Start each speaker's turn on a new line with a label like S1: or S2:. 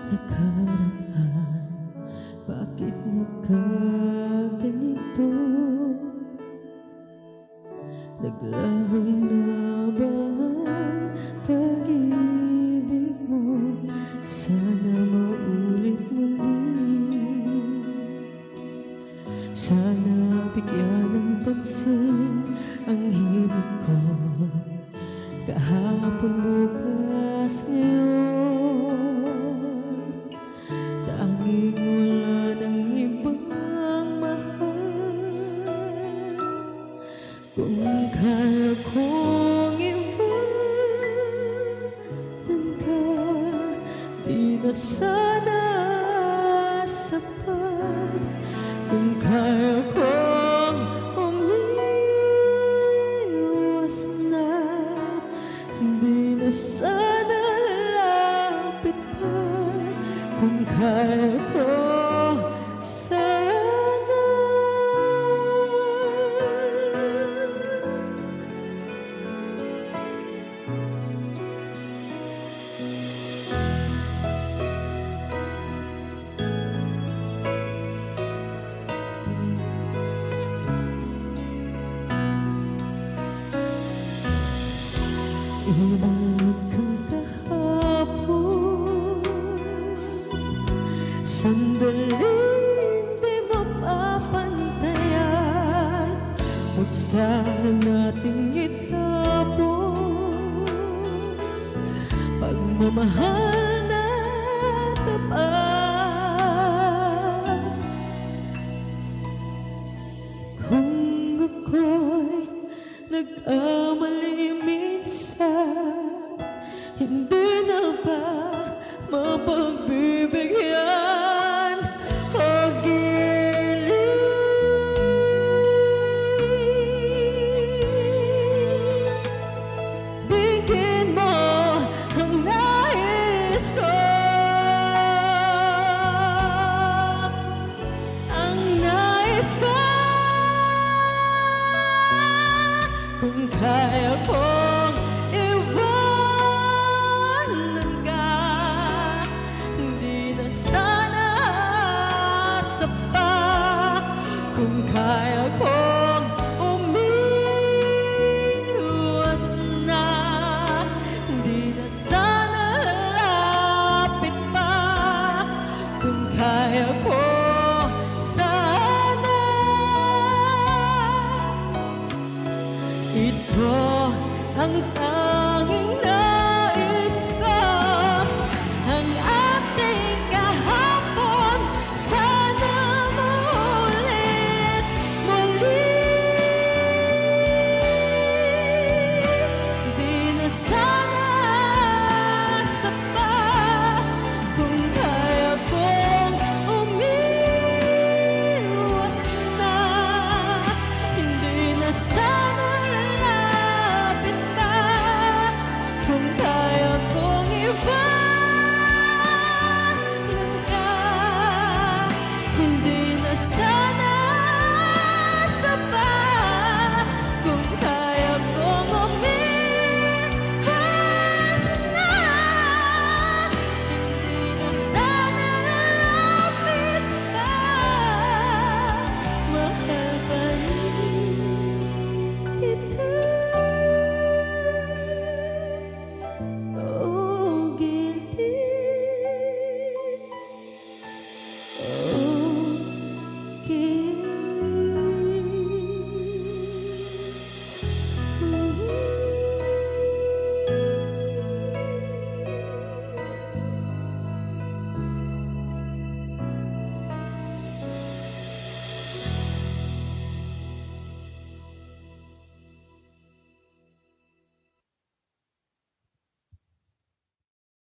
S1: nakaraan, bakit nagkaganito? Naglaho na ba ang pag-ibig mo? Sana maulit muli. Sana bigyan ng pansin ang himig ko. Kahapon, bukas, ngayon, tanging wala ng ibang mahal. Kung kaya kong iwanan ka, di na sana sapat. Kung kaya kong umiwas na, di na sana lapit pa. Kung kaya ko, sana. Ilang kang kahapon, sandaling di mapapantayan. Huwag sana nating itapon pagmamahal